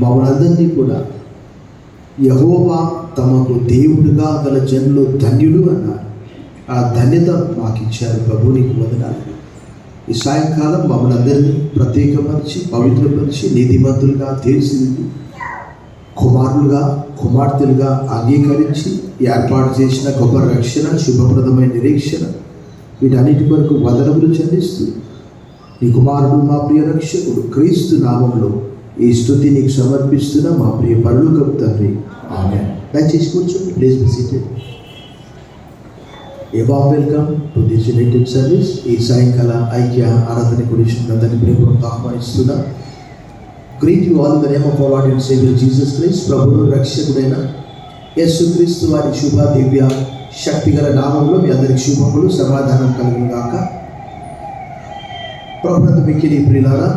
మమ్మల్ందరినీ కూడా యెహోవా తమకు దేవుడుగా గల జనులు ధన్యుడు అన్నారు. ఆ ధన్యత మాకు ఇచ్చారు. ప్రభు నీకు వందనాలు. ఈ సాయంకాలం మమ్మల్ని అందరినీ ప్రత్యేకపరిచి పవిత్రపరిచి నీతిమంతులుగా తీర్చిదిద్ది కుమారులుగా కుమార్తెలుగా అంగీకరించి ఏర్పాటు చేసిన గొప్ప రక్షణ, శుభప్రదమైన నిరీక్షణ, వీటన్నిటి కొరకు వందనములు చెల్లిస్తూ నీ కుమారుడు మా ప్రియ రక్షకుడు క్రీస్తు నామంలో ఈ స్తుతి నీకు సమర్పిస్తున్న మా ప్రియ పరలోకపు తండ్రి, ఆమేన్. దయచేసి కూర్చోండి. Please be seated. Welcome to this united service. ఈ సాయంకాల ఐక్య ఆరాధన గురించి అందరినీ ప్రేమతో ఆహ్వానిస్తున్నా. Greet you all in the name of our Lord and Saviour Jesus Christ. ప్రభువు రక్షకుడైన యేసుక్రీస్తు వారి శుభ దివ్య శక్తిగల నామంలో మీ అందరికి శుభములు, సమాధానం కలుగును గాక. ప్రభునందు మిక్కిలి ప్రియులారా,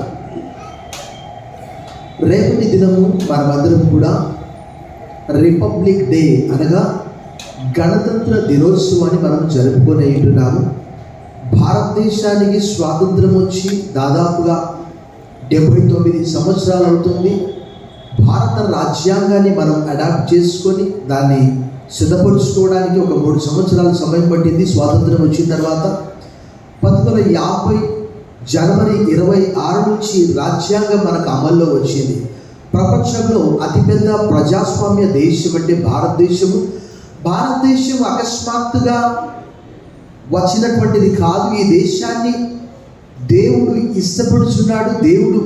రేపటి దినము మనమందరం కూడా రిపబ్లిక్ డే అనగా గణతంత్ర దినోత్సవాన్ని మనం జరుపుకొని ఉంటున్నాము. భారతదేశానికి స్వాతంత్రం వచ్చి దాదాపుగా 79 సంవత్సరాలు అవుతుంది. భారత రాజ్యాంగాన్ని మనం అడాప్ట్ చేసుకొని దాన్ని సిద్ధపరుచుకోవడానికి ఒక 3 సంవత్సరాల సమయం పట్టింది. స్వాతంత్రం వచ్చిన తర్వాత 1950 జనవరి 26 నుంచి రాజ్యాంగం మనకు అమల్లో వచ్చింది. ప్రపంచంలో అతిపెద్ద ప్రజాస్వామ్య దేశం అంటే భారతదేశము. భారతదేశం అకస్మాత్తుగా వచ్చినటువంటిది కాదు. ఈ దేశాన్ని దేవుడు ఇష్టపడుతున్నాడు, దేవుడు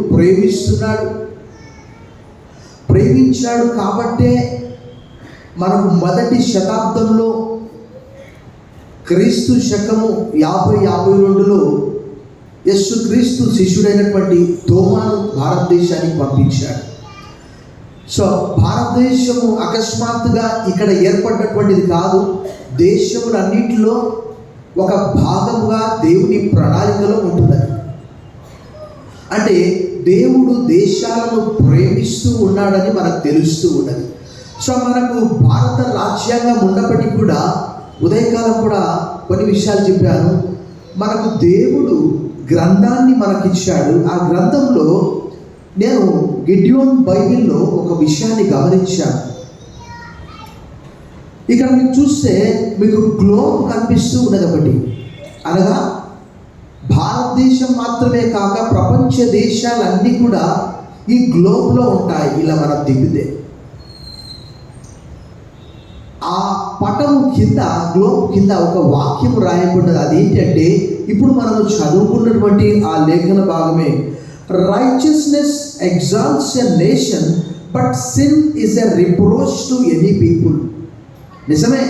ప్రేమించాడు. కాబట్టే మనకు మొదటి శతాబ్దంలో క్రీస్తు శకము 50-52లో యేసుక్రీస్తు శిష్యుడైనటువంటి తోమాను భారతదేశానికి పంపించాడు. సో భారతదేశము అకస్మాత్తుగా ఇక్కడ ఏర్పడినటువంటిది కాదు. దేశములన్నింటిలో ఒక భాగముగా దేవుని ప్రణాళికలో ఉంటున్నది. అంటే దేవుడు దేశాలను ప్రేమిస్తూ ఉన్నాడని మనకు తెలుస్తూ ఉన్నది. సో మనకు భారత రాజ్యాంగం ఉన్నప్పటికీ కూడా ఉదయకాలం కూడా కొన్ని విషయాలు చెప్పాను. మనకు దేవుడు గ్రంథాన్ని మనకిచ్చాడు. ఆ గ్రంథంలో నేను గిడియోన్ బైబిల్లో ఒక విషయాన్ని గమనించాను. ఇక్కడ మీరు చూస్తే మీకు గ్లోబ్ కనిపిస్తూ ఉన్నది ఒకటి. అనగా భారతదేశం మాత్రమే కాక ప్రపంచ దేశాలన్నీ కూడా ఈ గ్లోబ్లో ఉంటాయి. ఇలా మనం తిప్పితే ఆ పటము కింద, గ్లోబ్ కింద ఒక వాక్యం రాయబడ్డది. అదేంటంటే ఇప్పుడు మనం చదువుకున్నటువంటి ఆ లేఖన భాగమే, righteousness exalts a nation but sin is a reproach to any people. నిజమే,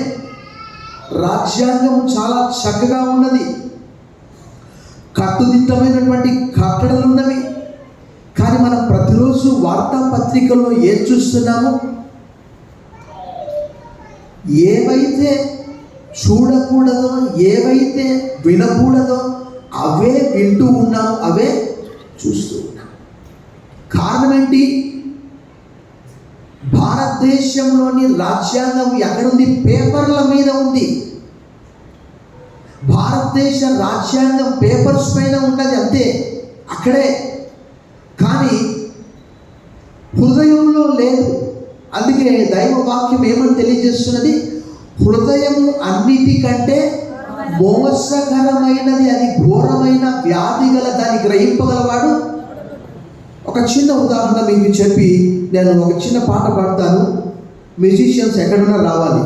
రాజ్యాంగం చాలా చక్కగా ఉన్నది, కట్టుదిట్టమైనటువంటి కట్టడలు ఉన్నవి. కానీ మనం ప్రతిరోజు వార్తాపత్రికల్లో ఏం చూస్తున్నాము? ఏవైతే చూడకూడదో, ఏవైతే వినకూడదో అవే వింటూ ఉన్నాము, అవే చూస్తూ ఉన్నాం. కారణం ఏంటి? భారతదేశంలోని రాజ్యాంగం ఎక్కడుంది? పేపర్ల మీద ఉంది. భారతదేశ రాజ్యాంగం పేపర్స్ పైన ఉన్నది, అంతే, అక్కడే. కానీ హృదయంలో లేదు. అందుకే దైవ వాక్యం ఏమని తెలియజేస్తున్నది? హృదయము అన్నిటికంటే మోసకరమైనది, అది ఘోరమైన వ్యాధి గల, దాన్ని గ్రహింపగలవాడు. ఒక చిన్న ఉదాహరణ మీకు చెప్పి నేను ఒక చిన్న పాట పాడతాను. మ్యూజిషియన్స్ ఎక్కడున్నా రావాలి.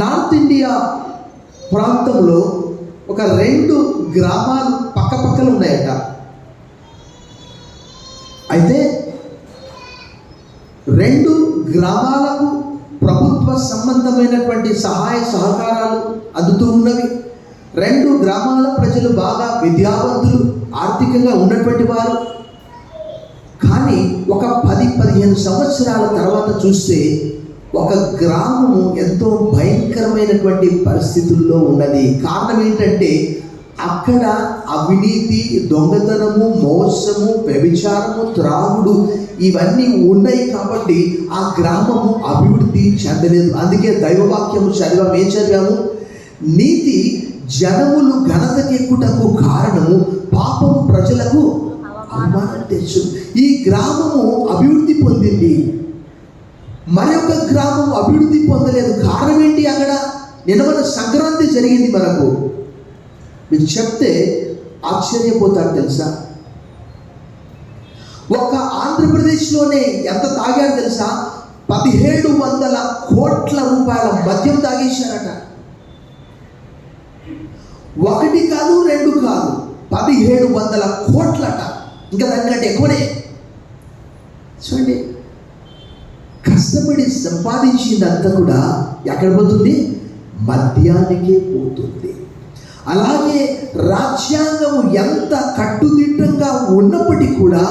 నార్త్ ఇండియా ప్రాంతంలో ఒక 2 గ్రామాలు పక్కపక్కలు ఉన్నాయట. అయితే 2 గ్రామాలకు ప్రభుత్వ సంబంధమైనటువంటి సహాయ సహకారాలు అందుతూ ఉన్నవి. 2 గ్రామాల ప్రజలు బాగా విద్యావంతులు, ఆర్థికంగా ఉన్నటువంటి వారు. కానీ ఒక 10-15 సంవత్సరాల తర్వాత చూస్తే ఒక గ్రామము ఎంతో భయంకరమైనటువంటి పరిస్థితుల్లో ఉన్నది. కారణం ఏంటంటే అక్కడ అవినీతి, దొంగతనము, మోసము, వ్యభిచారము, త్రాగుడు ఇవన్నీ ఉన్నాయి. కాబట్టి ఆ గ్రామము అభివృద్ధి చెందలేదు. అందుకే దైవవాక్యము చదివాము. ఏం చదివాము? నీతి జనములు ఘనతకెక్కుటకు కారణము, పాపము ప్రజలకు అవమానం తెచ్చు. ఈ గ్రామము అభివృద్ధి పొందింది, మరొక గ్రామం అభివృద్ధి పొందలేదు. కారణం ఏంటి? అక్కడ నిన్న మన సంక్రాంతి జరిగింది. మనకు మీకు చెప్తే ఆశ్చర్యపోతారు తెలుసా? ఒక ఆంధ్రప్రదేశ్లోనే ఎంత తాగారు తెలుసా? 1700 కోట్ల రూపాయల మద్యం తాగేశారట. ఒకటి కాదు, రెండు కాదు, 1700 కోట్లట. ఇంకా దానికంటే ఎక్కువనే. చూడండి, కష్టపడి సంపాదించిందంతా కూడా ఎక్కడ పోతుంది? మద్యానికే పోతుంది. అలాగే రాజ్యాంగం ఎంత కట్టుదిట్టంగా ఉన్నప్పటికీ కూడా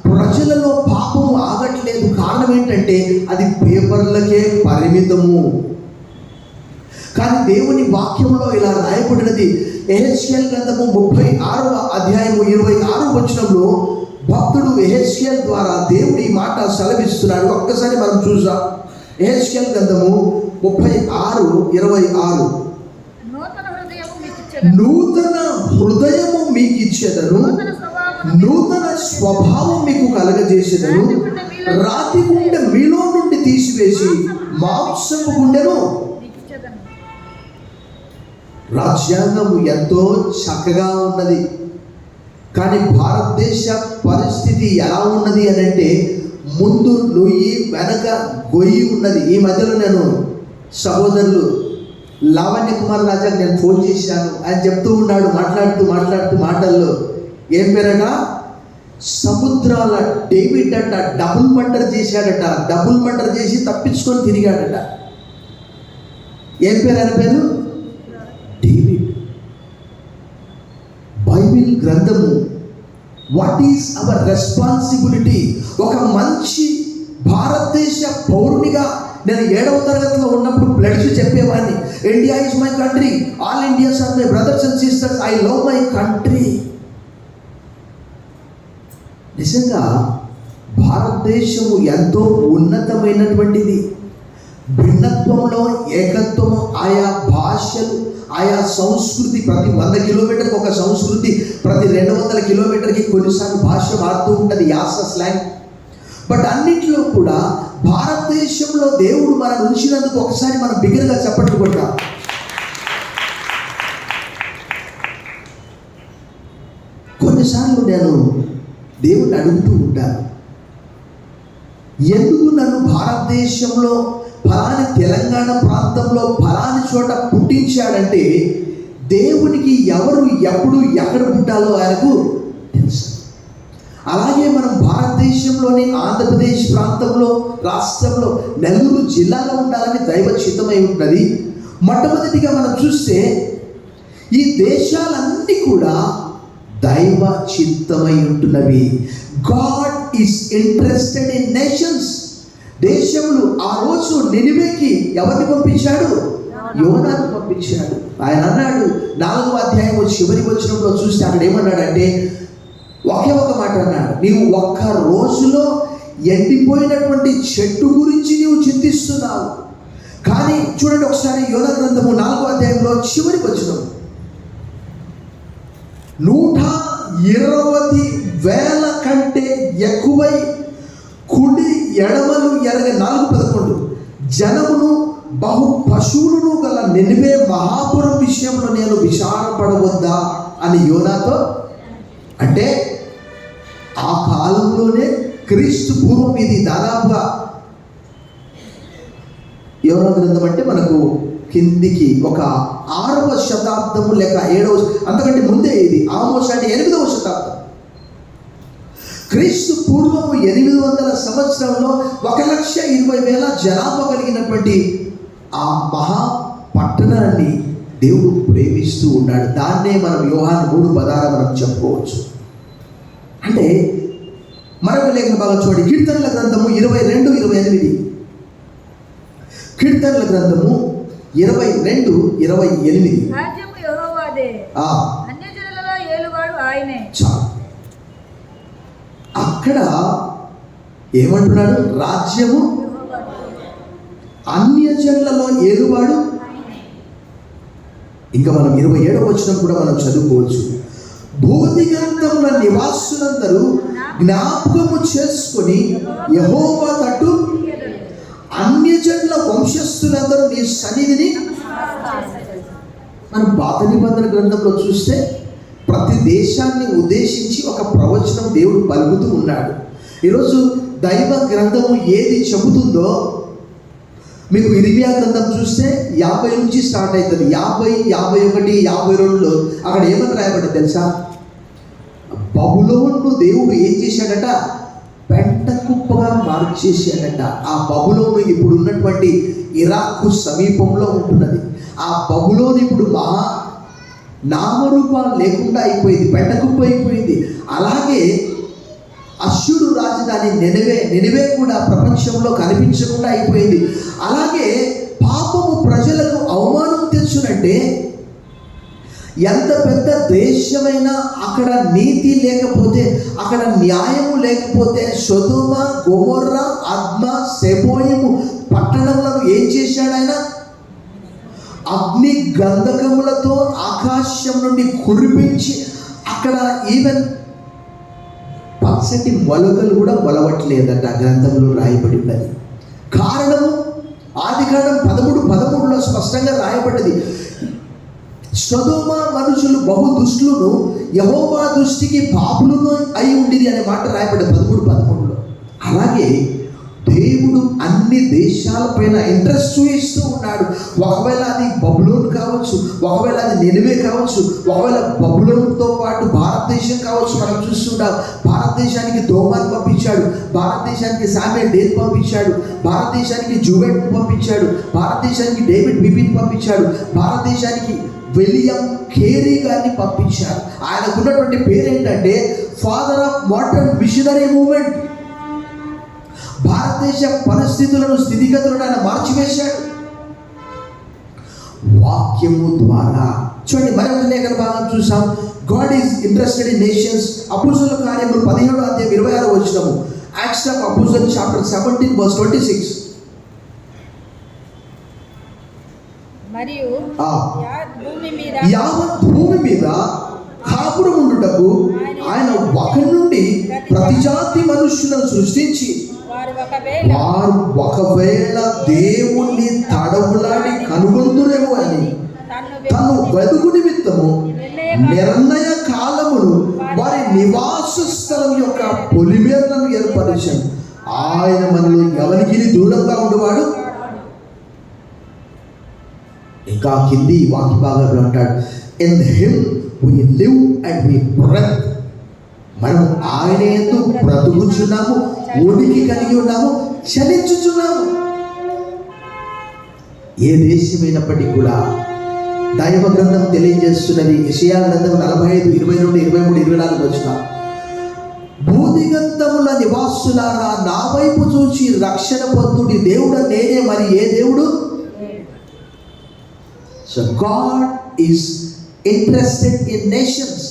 ప్రజలలో పాపం ఆగట్లేదు. కారణం ఏంటంటే అది పేపర్లకే పరిమితము. కానీ దేవుని వాక్యంలో ఇలా రాయబడినది. యెహెజ్కేలు గ్రంథము 36వ అధ్యాయము 26వ వచనంలో భక్తుడు యెహెజ్కేలు ద్వారా దేవుడి మాట సెలవిస్తున్నాడు. ఒక్కసారి మనం చూద్దాం. యెహెజ్కేలు గ్రంథము 36:26. నూతన హృదయము మీకు ఇచ్చేదను, నూతన స్వభావం మీకు కలగజేసేదను, రాతి గుండె మీలో నుండి తీసివేసి మాంసపు గుండెను. రాజ్యాంగం ఎంతో చక్కగా ఉన్నది, కానీ భారతదేశ పరిస్థితి ఎలా ఉన్నది అని అంటే ముందు నొయ్యి వెనక గొయ్యి ఉన్నది. ఈ మధ్యలో నేను సహోదరులు లావణ్య కుమార్ రాజాకి నేను ఫోన్ చేశాను. ఆయన చెప్తూ ఉన్నాడు, మాట్లాడుతూ మాటల్లో ఏం పేరట? సముద్రాల డేవిడ్ అంట డబుల్ మర్డర్ చేశాడట. డబుల్ మర్డర్ చేసి తప్పించుకొని తిరిగాడట. ఏం పేరు? ఆయన పేరు డేవిడ్. బైబిల్ గ్రంథము వాట్ ఈస్ అవర్ రెస్పాన్సిబిలిటీ? ఒక మంచి భారతదేశ పౌరునిగా నేను 7వ తరగతిలో ఉన్నప్పుడు ప్లెడ్జ్ చెప్పేవాడిని. India is my country, all Indians are my brothers and sisters, I love my country. నిజంగా భారతదేశము ఎంతో ఉన్నతమైనటువంటిది. భిన్నత్వంలో ఏకత్వము, ఆయా భాషలు, ఆయా సంస్కృతి, ప్రతి 100 కిలోమీటర్కి ఒక సంస్కృతి, ప్రతి 200 కిలోమీటర్కి కొన్నిసార్లు భాష మారుతూ ఉంటుంది, యాస, స్లాంగ్. బట్ అన్నింటిలో కూడా భారతదేశంలో దేవుడు మనం ఉంచినందుకు ఒకసారి మనం బిగ్గరగా చప్పట్లు కొట్టాం. కొన్నిసార్లు నేను దేవుడిని అడుగుతూ ఉంటాను, ఎందుకు నన్ను భారతదేశంలో ఫలాని తెలంగాణ ప్రాంతంలో ఫలాని చోట పుట్టించాడంటే దేవునికి ఎవరు ఎప్పుడు ఎక్కడ పుట్టాలో ఆయనకు తెలుసు. అలాగే మనం భారతదేశంలోని ఆంధ్రప్రదేశ్ ప్రాంతంలో, రాష్ట్రంలో, నెల్లూరు జిల్లాలో ఉండాలని దైవ చిత్తమై ఉన్నది. మొట్టమొదటిగా మనం చూస్తే ఈ దేశాలన్నీ కూడా దైవ చిత్తమై ఉంటున్నవి. God is interested in nations. దేశములు ఆ రోజు నినివేకి ఎవరిని పంపించాడు? యోనాను పంపించాడు. ఆయన అన్నాడు 4వ అధ్యాయం చివరి వచనంలో చూస్తే అక్కడ ఏమన్నాడంటే ఒకే ఒక మాట అన్నాడు, నీవు ఒక్క రోజులో ఎండిపోయినటువంటి చెట్టు గురించి నీవు చింతిస్తున్నావు. కానీ చూడండి ఒకసారి యోనా గ్రంథము 4వ అధ్యాయంలో చివరి వచనం, 120,000 కంటే ఎక్కువై కుడి ఎడమలు ఎరగ 4:11 జనమును బహు పశువులను గల నినివే మహాపురం విషయంలో నేను విచారపడవద్దా అని యోనాతో. అంటే ఆ కాలంలోనే క్రీస్తు పూర్వం, ఇది దాదాపుగా యోనా గ్రంథం అంటే మనకు కిందికి ఒక 6వ శతాబ్దము లేక 7వ, అంతకంటే ముందే ఇది ఆమోస్ అంటే 8వ శతాబ్దం. క్రీస్తు పూర్వము 800 సంవత్సరంలో 1,20,000 జనాభా కలిగినటువంటి ఆ మహా పట్టణాన్ని దేవుడు ప్రేమిస్తూ ఉన్నాడు. దాన్నే మనం యోహాను 3:16 మనం చెప్పుకోవచ్చు. అంటే మరొక లేఖన భాగం చూడండి, కీర్తనల గ్రంథము 22:28. కీర్తనల గ్రంథము 22:28. అక్కడ ఏమంటున్నాడు? రాజ్యము అన్యజనులలో ఏలువాడు. ఇంకా మనం 27వ వచనం కూడా మనం చదువుకోవచ్చు. భూదిగంతముల నివాసులందరూ జ్ఞాపకము చేసుకొని యెహోవా తట్టు అన్యజనుల వంశస్థులందరూ నీ సన్నిధిని. మనం పాత నిబంధన గ్రంథంలో చూస్తే ప్రతి దేశాన్ని ఉద్దేశించి ఒక ప్రవచనం దేవుడు పలుకుతూ ఉన్నాడు. ఈరోజు దైవ గ్రంథము ఏది చెబుతుందో, మీకు ఇర్మియా గ్రంథం చూస్తే 50 నుంచి స్టార్ట్ అవుతుంది. 50, 51, 52లో అక్కడ ఏమని రాయబడ్డది తెలుసా? బబులోను దేవుడు ఏం చేశాడట? పెంట కుప్పగా మార్చేసాడట. ఆ బబులోను ఇప్పుడు ఉన్నటువంటి ఇరాక్ సమీపంలో ఉంటున్నది. ఆ బబులోను ఇప్పుడు మహా నామరూపాలు లేకుండా అయిపోయింది, పెంట కుప్ప అయిపోయింది. అలాగే అష్షూరు రాజధాని నినవే కూడా ప్రపంచంలో కనిపించకుండా అయిపోయింది. అలాగే పాపము ప్రజలకు అవమానం తెచ్చునంటే, ఎంత పెద్ద దేశమైనా అక్కడ నీతి లేకపోతే, అక్కడ న్యాయము లేకపోతే, సొదొమ, గొమొర్రా, అద్మా, సెబోయిము పట్టణములను ఏం చేశాడు ఆయన? అగ్ని గంధకములతో ఆకాశం నుండి కురిపించి, అక్కడ ఈవెన్ పచ్చటి మొలకలు కూడా మొలవట్లేదట గ్రంథంలో రాయబడి ఉన్నది. కారణము ఆదికాండం 13:13లో స్పష్టంగా రాయబడ్డది. సొదొమ మనుషులు బహు దుష్టులను, యెహోవా దృష్టికి పాపులను అయి ఉండిది అనే మాట రాయబడ్డది 13:13లో. అలాగే దేవుడు అన్ని దేశాలపైన ఇంట్రెస్ట్ చూపిస్తూ ఉన్నాడు. ఒకవేళ అది బబులోన్ కావచ్చు, ఒకవేళ అది నినవే కావచ్చు, ఒకవేళ బబులోన్తో పాటు భారతదేశం కావచ్చు. మనం చూస్తుంటాం, భారతదేశానికి దోమాను పంపించాడు, భారతదేశానికి శామ్యూయల్ డేల్ పంపించాడు, భారతదేశానికి జూవెట్ పంపించాడు, భారతదేశానికి డేవిడ్ బిపిన్ పంపించాడు, భారతదేశానికి విలియం కేరీ గారిని పంపించారు. ఆయనకున్నటువంటి పేరేంటంటే father of modern missionary movement. భారతదేశ పరిస్థితులను, స్థితిగతులను ఆయన మార్చివేశాడు వాక్యము ద్వారా. చూడండి, మరొక లేఖన భాగం చూసాం. God is interested in nations. అపోస్తలుల కార్యములు 17:26. Acts of Apostles chapter 17:26. మరియు యావత్ భూమి మీద కాపురం ఉండుటకు ఆయన ఒక నుండి ప్రతి జాతి మనుష్యులను సృష్టించి, వారు ఒకవేళ దేవుణ్ణి తడవులాడి కనుగొందురేమో అని తను వెదుగు నిమిత్తము నిర్ణయ కాలమును వారి నివాస స్థలం యొక్క పొలిమేరలను ఏర్పరిచాను. ఆయన మనలో ఎవరికి దూరంగా ఉండేవాడు. ఇంకా కింది వాక్య భాగంలో అంటాడు, in him we live and we breathe. మనం ఆయన యందు బ్రతుకుచున్నాము, ఉనికి కలిగి ఉన్నాము, చలించుచున్నాము. ఏ దేశమైనప్పటికీ కూడా దైవ గ్రంథం తెలియజేస్తున్నది. యెషయా గ్రంథం 45:22-23-24. భూదిగంతముల నివాసులారా, నా వైపు చూచి రక్షణ పొందుడి. దేవుడు నేనే, మరి ఏ దేవుడు? So God is interested in nations.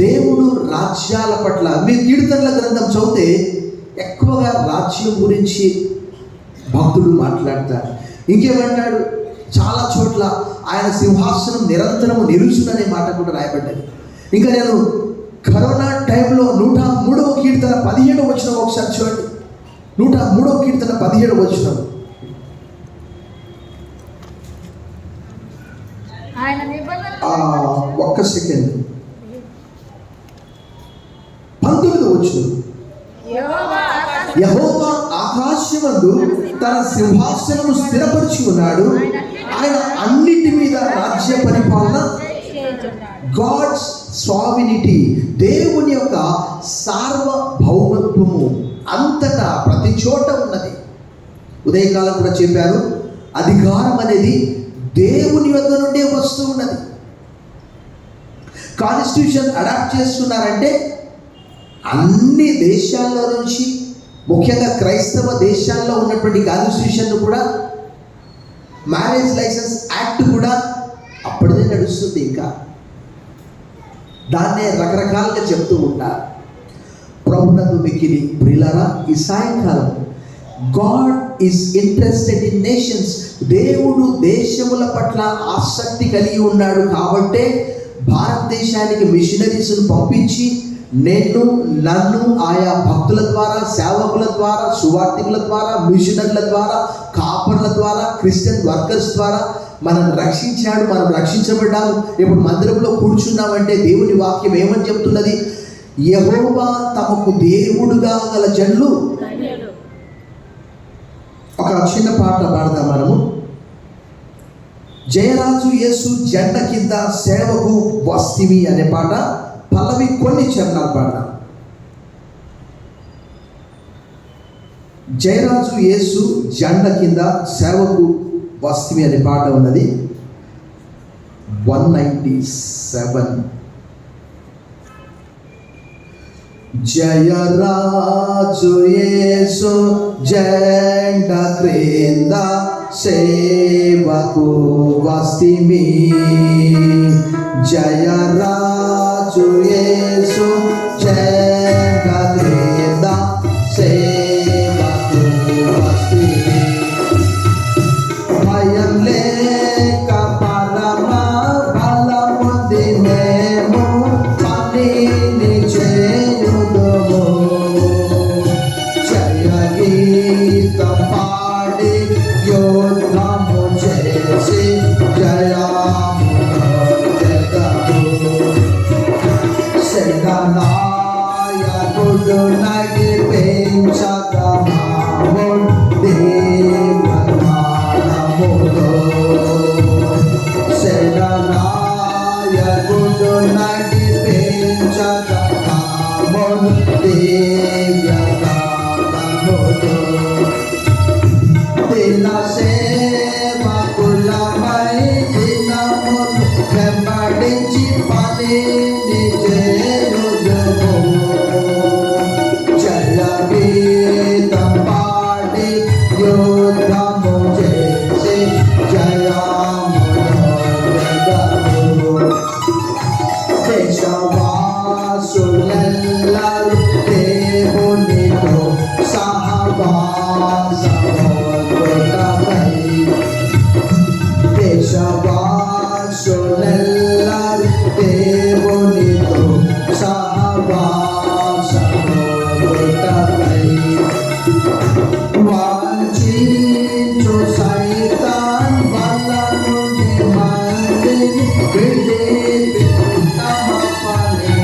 దేవుడు రాజ్యాల పట్ల. మీరు కీర్తనల గ్రంథం చదివితే ఎక్కువగా రాజ్యం గురించి భక్తుడు మాట్లాడతాడు. ఇంకేమంటాడు? చాలా చోట్ల ఆయన సింహాసనం నిరంతరము నిలుచుననే మాట కూడా రాయబడ్డది. ఇంకా నేను కరోనా టైంలో 103వ కీర్తన 17వ వచనం ఒకసారి చూడండి. 103వ కీర్తన 17వ వచనం. ఒక్క సెకండ్. 19వ వచనం. యెహోవా ఆకాశమందు తన సింహాసనము స్థిరపరిచి ఉన్నాడు, ఆయన అన్నిటి మీద రాజ్య పరిపాలన. గాడ్స్ సావినిటీ, దేవుని యొక్క సార్వభౌమత్వము అంతటా ప్రతి చోట ఉన్నది. ఉదయకాలం కూడా చెప్పారు, అధికారం అనేది దేవుని వద్ద నుండే వస్తూ ఉన్నది. కాన్స్టిట్యూషన్ అడాప్ట్ చేస్తున్నారంటే అన్ని దేశాల్లో నుంచి, ముఖ్యంగా క్రైస్తవ దేశాల్లో ఉన్నటువంటి కాన్స్టిట్యూషన్ కూడా, మ్యారేజ్ లైసెన్స్ యాక్ట్ కూడా అప్పటిదే నడుస్తుంది. ఇంకా దాన్నే రకరకాలుగా చెప్తూ ఉంటారు. ప్రభునందు మిక్కిలి ప్రియులారా, ఈ సాయంకాలం God is interested in nations. దేవుడు దేశముల పట్ల ఆసక్తి కలిగి ఉన్నాడు. కాబట్టే భారతదేశానికి మిషనరీస్ను పంపించి నన్ను ఆయా భక్తుల ద్వారా, సేవకుల ద్వారా, సువార్థికుల ద్వారా, మిషనర్ల ద్వారా, కాపర్ల ద్వారా, క్రిస్టియన్ వర్కర్స్ ద్వారా మనల్ని రక్షించాడు. మనం రక్షించబడ్డాము. ఇప్పుడు మందిరంలో కూర్చున్నామంటే దేవుని వాక్యం ఏమని చెప్తున్నది? యెహోవా తమకు దేవుడుగా గల జనులు. ఒక చిన్న పాట పాడదాం మనము. జయరాజు యేసు జెండ కింద సేవకు వస్తివి అనే పాట పల్లవి కొన్ని చరణాలు పాడదాం. జయరాజు యేసు జెండ కింద సేవకు వస్తివి అనే పాట ఉన్నది. 197. జయరాజు యేసు జెండ క్రింద సేవకు వస్తిమి. జయరాజు యేసు జెండ క్రింద సేవకు వస్తిమి. భయం లేక పరమ బలముంది మేము పనిని చేయుదుము. జయ గీతం పాడి యోధము చేసి జయమును సేనానాయకుడు నడిపించగమాము దేవనామములో. సేనానాయకుడు నడిపించగమాము దేవనామములో. దిన సేవకులమై దినమును వెంబడించి పనిని చేయుదుము. జయ గీతం పాడి యుద్ధము చేసి జయమును దేశవాసులెల్లరూ దేవునితో సహవాసముందుటకై. దేశవాసులెల్లరూ దేవునితో సహవాసముందుటకై. వాంఛించు సైతాన్ వల నుండి మందిని విడిపించుటమ పని.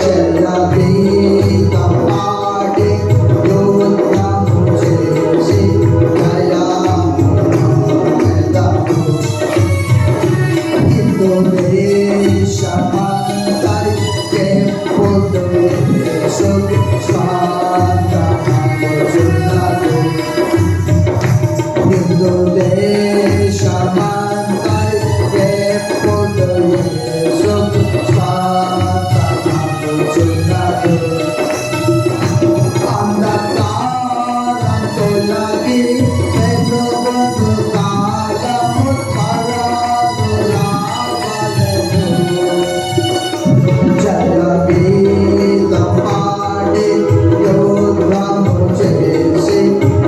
జయ గీతం పాడి యుద్ధము చేసి జయమునొందెదము. హిందూ దేశమంతరి ఎప్పుడు యేసు స్వార్థమగుచున్నదు. హిందూ దేశమంతరి ఎప్పుడు యేసు స్వార్థమగుచున్నదు. అంధకారం తొలగి వెలుగు కాలము పరాదులాగలెను. జయ గీతం పాడి యుద్ధము చేసి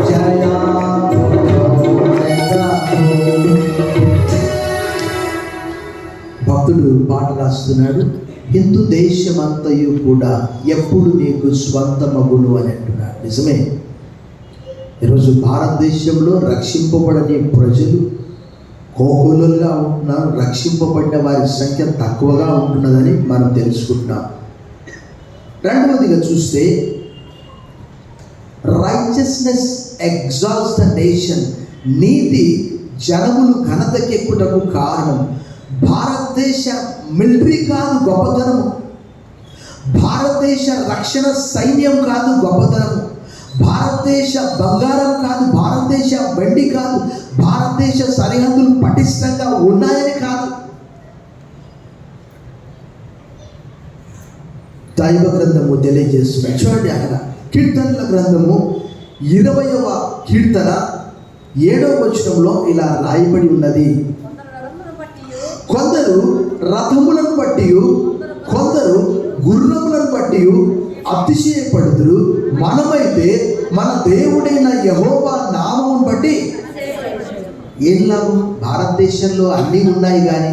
జయమునొందెదము. భక్తుడు పాట రాస్తున్నాడు. హిందూ దేశమంతయు కూడా ఎప్పుడు నీకు స్వంతమగును అని అంటున్నాడు. నిజమే. ఈరోజు భారతదేశంలో రక్షింపబడని ప్రజలు కోకొల్లలుగా ఉంటున్నారు. రక్షింపబడిన వారి సంఖ్య తక్కువగా ఉంటున్నదని మనం తెలుసుకుంటున్నాం. రెండవదిగా చూస్తే రైచియస్నెస్ ఎగ్జాల్ట్స్ ద నేషన్. నీతి జనములు ఘనతకెక్కుటకు కారణం. భారతదేశ మిలిటరీ కాదు గొప్పతనము. భారతదేశ రక్షణ సైన్యం కాదు గొప్పతనము. భారతదేశ బంగారం కాదు, భారతదేశ వెండి కాదు, భారతదేశ సరిహద్దులు పటిష్టంగా ఉన్నాయని కాదు. దైవ గ్రంథము తెలియజేస్తున్నాడు. చూడండి, అక్కడ కీర్తనల గ్రంథము 20వ కీర్తన 7వ వచనంలో ఇలా రాయబడి ఉన్నది. కొందరు రథములను బట్టి, కొందరు గుర్రములను బట్టి అతిశయపడుదురు. మనమైతే మన దేవుడైన యెహోవా నామమును బట్టి ఏం లాభం? భారతదేశంలో అన్నీ ఉన్నాయి కానీ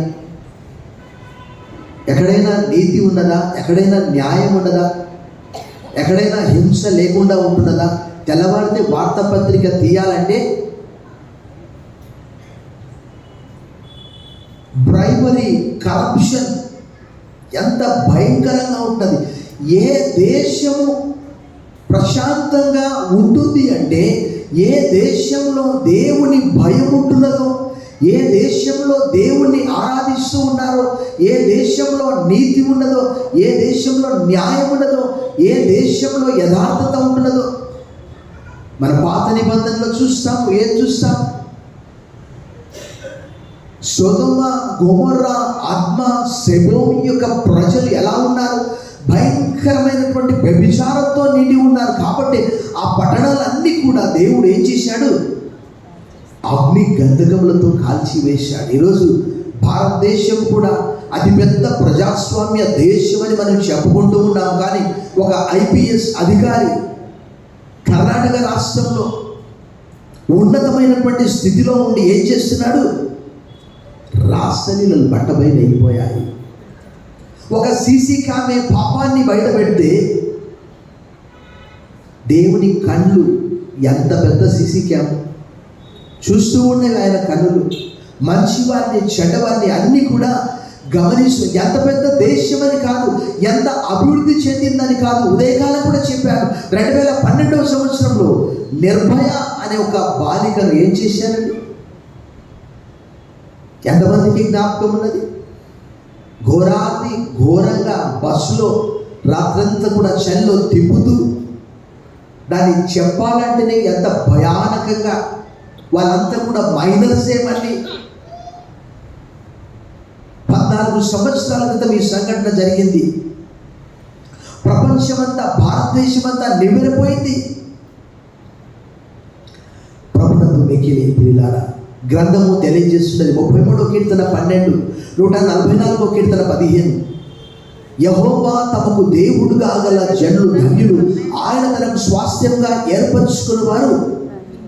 ఎక్కడైనా నీతి ఉన్నదా? ఎక్కడైనా న్యాయం ఉన్నదా? ఎక్కడైనా హింస లేకుండా ఉంటున్నదా? తెల్లవారితే వార్తాపత్రిక తీయాలంటే బ్రైబరీ, కరప్షన్ ఎంత భయంకరంగా ఉంటుంది. ఏ దేశము ప్రశాంతంగా ఉంటుంది అంటే, ఏ దేశంలో దేవుని భయం ఉంటున్నదో, ఏ దేశంలో దేవుణ్ణి ఆరాధిస్తూ ఉన్నారో, ఏ దేశంలో నీతి ఉన్నదో, ఏ దేశంలో న్యాయం ఉన్నదో, ఏ దేశంలో యథార్థత ఉంటున్నదో. మన పాత నిబంధనలో చూస్తాము. ఏం చూస్తాం? సొదొమ, గొమొర్రా, అద్మ, సెబోం యొక్క ప్రజలు ఎలా ఉన్నారు? భయంకరమైనటువంటి వ్యభిచారంతో నిండి ఉన్నారు. కాబట్టి ఆ పట్టణాలన్నీ కూడా దేవుడు ఏం చేశాడు? అగ్ని గంధకములతో కాల్చివేశాడు. ఈరోజు భారతదేశం కూడా అతిపెద్ద ప్రజాస్వామ్య దేశం అని మనం చెప్పుకుంటూ ఉన్నాం. కానీ ఒక ఐపీఎస్ అధికారి కర్ణాటక రాష్ట్రంలో ఉన్నతమైనటువంటి స్థితిలో ఉండి ఏం చేస్తున్నాడు? రాసలీలలు బట్టబయలు అయిపోయాయి. ఒక సీసీ కెమెరా పాపాన్ని బయటపెడితే దేవుని కళ్ళు ఎంత పెద్ద సీసీ కెమెరా చూస్తూ ఉండేవి ఆయన కన్నులు. మంచివారిని చెడ్డవారిని అన్నీ కూడా గమనిస్తూ, ఎంత పెద్ద దేశం అని కాదు, ఎంత అభివృద్ధి చెందిందని కాదు. ఉదయకాలం కూడా చెప్పాను, 2012వ సంవత్సరంలో నిర్భయ అనే ఒక బాలికను ఏం చేశారండి? ఎంతమందికి జ్ఞాపకం ఉన్నది? ఘోరాతి ఘోరంగా బస్సులో రాత్రంతా కూడా చలిలో తిప్పుతూ, దాన్ని చెప్పాలంటేనే ఎంత భయానకంగా, వాళ్ళంతా కూడా మైనర్సే. మళ్ళీ 14 సంవత్సరాల క్రితం ఈ సంఘటన జరిగింది. ప్రపంచమంతా, భారతదేశమంతా నివ్వెరపోయింది. ప్రభునందు మిక్కిలి ప్రియులారా, గ్రంథము తెలియజేస్తున్నది. 33వ కీర్తన 12, 144వ కీర్తన 15. యెహోవా తమకు దేవుడుగా గల జనులు ధన్యులు, ఆయన తనకు స్వాస్థ్యంగా ఏర్పరచుకున్న వారు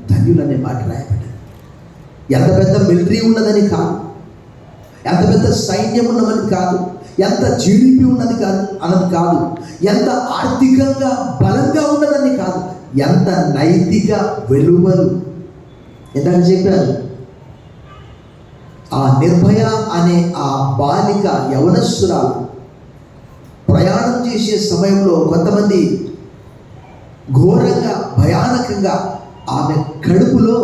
ధన్యులు అనే మాట రాయబడ్డది. ఎంత పెద్ద మిలిటరీ ఉన్నదని కాదు, ఎంత పెద్ద సైన్యం ఉన్నదని కాదు, ఎంత జీడిపి ఉన్నది కాదు అన్నది కాదు, ఎంత ఆర్థికంగా బలంగా ఉన్నదని కాదు, ఎంత నైతిక విలువలు. ఎంతని చెప్పారు? ఆ నిర్భయ అనే ఆ బాలిక యవనస్తురాలు ప్రయాణం చేసే సమయంలో కొంతమంది ఘోరంగా భయానకంగా ఆమె కడుపులో